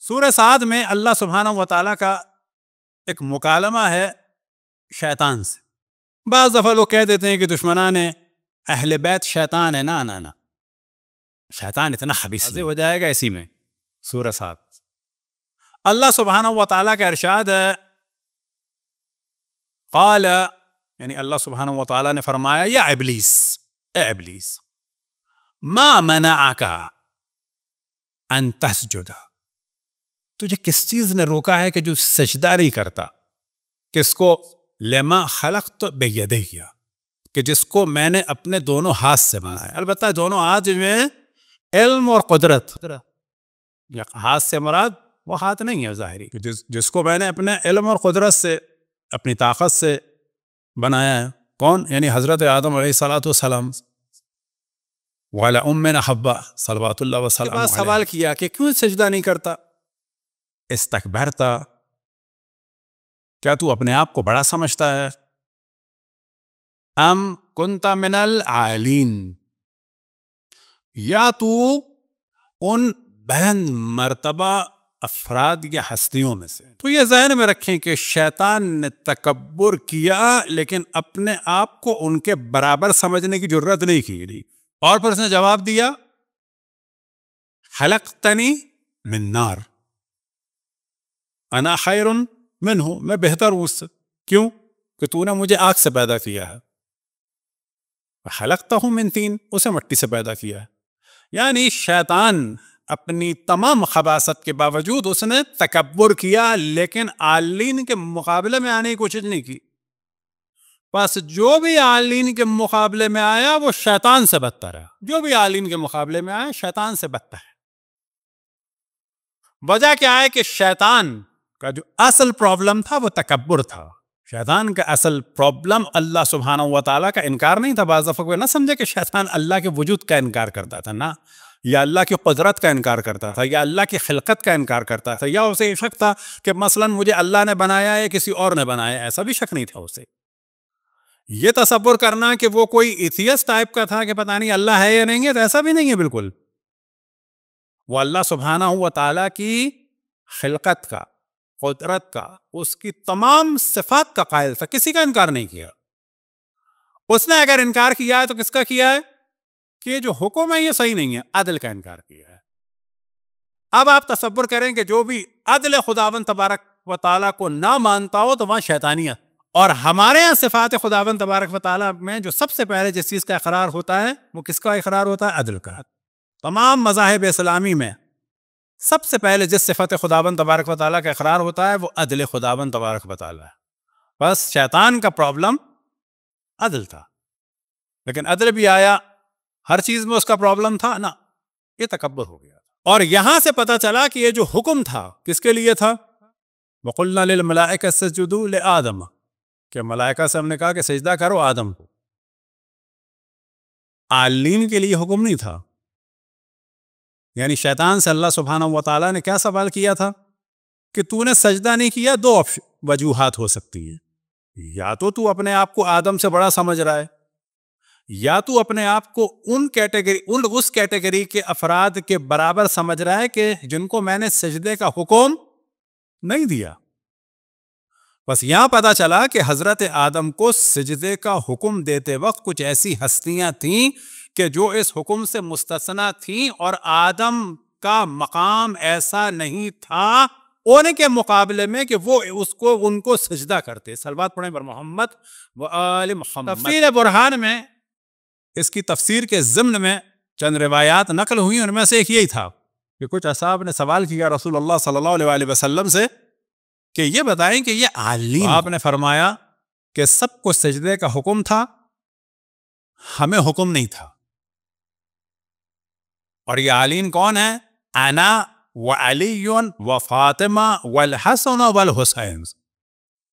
سورہ صاد میں اللہ سبحانہ و تعالیٰ کا ایک مکالمہ ہے شیطان سے. بعض دفعہ لوگ کہہ دیتے ہیں کہ دشمنان اہل بیت شیطان ہے. نا شیطان اتنا خبیث ہو جائے گا اسی میں. سورہ صاد اللہ سبحانہ و تعالیٰ کا ارشاد ہے قال، یعنی اللہ سبحانہ و تعالیٰ نے فرمایا یا ابلیس، اے ابلیس، ما منعک ان تسجد، تجھے کس چیز نے روکا ہے کہ جو سجدہ نہیں کرتا؟ کس کو؟ لما خلقت بیدی، کہ جس کو میں نے اپنے دونوں ہاتھ سے بنایا. البتہ دونوں ہاتھ میں علم اور قدرت، ہاتھ سے مراد وہ ہاتھ نہیں ہے ظاہری، جس کو میں نے اپنے علم اور قدرت سے، اپنی طاقت سے بنایا ہے. کون؟ یعنی حضرت آدم علیہ الصلوۃ والسلام وعلی امنا حوا صلوات اللہ وسلم علیہ. سوال کیا کہ کیوں سجدہ نہیں کرتا؟ استکبرتا، کیا تو اپنے آپ کو بڑا سمجھتا ہے؟ ام کنت من العالین، یا تو ان بلند مرتبہ افراد یا ہستیوں میں سے. تو یہ ذہن میں رکھیں کہ شیطان نے تکبر کیا لیکن اپنے آپ کو ان کے برابر سمجھنے کی جرت نہیں کی. اور پھر اس نے جواب دیا خلقتنی من نار انا خیر منہ، میں بہتر ہوں اس سے. کیوں؟ کہ تو نے مجھے آگ سے پیدا کیا ہے. خلقتہ من طین، اسے مٹی سے پیدا کیا ہے. یعنی شیطان اپنی تمام خباثت کے باوجود اس نے تکبر کیا لیکن عالین کے مقابلے میں آنے کی کوشش نہیں کی. بس جو بھی عالین کے مقابلے میں آیا وہ شیطان سے بدتر ہے. جو بھی عالین کے مقابلے میں آیا شیطان سے بدتر ہے. وجہ کیا ہے کہ شیطان کا جو اصل پرابلم تھا وہ تکبر تھا. شیطان کا اصل پرابلم اللہ سبحانہ و تعالیٰ کا انکار نہیں تھا. بعض دفعہ نہ سمجھے کہ شیطان اللہ کے وجود کا انکار کرتا تھا، نہ، یا اللہ کی قدرت کا انکار کرتا تھا، یا اللہ کی خلقت کا انکار کرتا تھا، یا اسے یہ شک تھا کہ مثلا مجھے اللہ نے بنایا ہے کسی اور نے بنایا. ایسا بھی شک نہیں تھا اسے. یہ تصور کرنا کہ وہ کوئی ایتھیسٹ ٹائپ کا تھا کہ پتہ نہیں اللہ ہے یا نہیں ہے، تو ایسا بھی نہیں ہے بالکل. وہ اللہ سبحانہ و تعالیٰ کی خلقت کا، قدرت کا، اس کی تمام صفات کا قائل تھا، کسی کا انکار نہیں کیا. اس نے اگر انکار کیا ہے تو کس کا کیا ہے؟ کہ یہ جو حکم ہے یہ صحیح نہیں ہے، عدل کا انکار کیا ہے. اب آپ تصور کریں کہ جو بھی عدل خداوند تبارک و تعالیٰ کو نہ مانتا ہو تو وہاں شیطانیت. اور ہمارے یہاں صفات خداوند تبارک و تعالیٰ میں جو سب سے پہلے جس چیز کا اقرار ہوتا ہے وہ کس کا اقرار ہوتا ہے؟ عدل کا. تمام مذاہب اسلامی میں سب سے پہلے جس صفت خداوند تبارک و تعالیٰ کا اقرار ہوتا ہے وہ عدل خداوند تبارک و تعالیٰ ہے. بس شیطان کا پرابلم عدل تھا، لیکن عدل بھی آیا، ہر چیز میں اس کا پرابلم تھا نا، یہ تکبر ہو گیا. اور یہاں سے پتہ چلا کہ یہ جو حکم تھا کس کے لیے تھا؟ وَقُلْنَا لِلْمَلَائِكَةِ اسْجُدُوا لِآدَمَ، کہ ملائکہ سے ہم نے کہا کہ سجدہ کرو آدم کو. عالین کے لیے حکم نہیں تھا. یعنی شیطان سے اللہ سبحانہ و تعالیٰ نے کیا سوال کیا تھا کہ تو نے سجدہ نہیں کیا؟ دو وجوہات ہو سکتی ہیں. یا تو اپنے آپ کو آدم سے بڑا سمجھ رہا ہے، یا تو اپنے آپ کو اس کیٹیگری کے افراد کے برابر سمجھ رہا ہے کہ جن کو میں نے سجدے کا حکم نہیں دیا. بس یہاں پتا چلا کہ حضرت آدم کو سجدے کا حکم دیتے وقت کچھ ایسی ہستیاں تھیں کہ جو اس حکم سے مستثنا تھیں، اور آدم کا مقام ایسا نہیں تھا ان کے مقابلے میں کہ وہ ان کو سجدہ کرتے. صلوات پڑھیں بر محمد و آل محمد. تفسیر برہان میں اس کی تفسیر کے ضمن میں چند روایات نقل ہوئی، ان میں سے ایک یہی تھا کہ کچھ اصحاب نے سوال کیا رسول اللہ صلی اللہ علیہ وسلم سے کہ یہ بتائیں کہ یہ عالین، آپ نے فرمایا کہ سب کو سجدے کا حکم تھا، ہمیں حکم نہیں تھا. اور یہ عالین کون ہے؟ انا و علی و فاطمہ والحسن والحسین.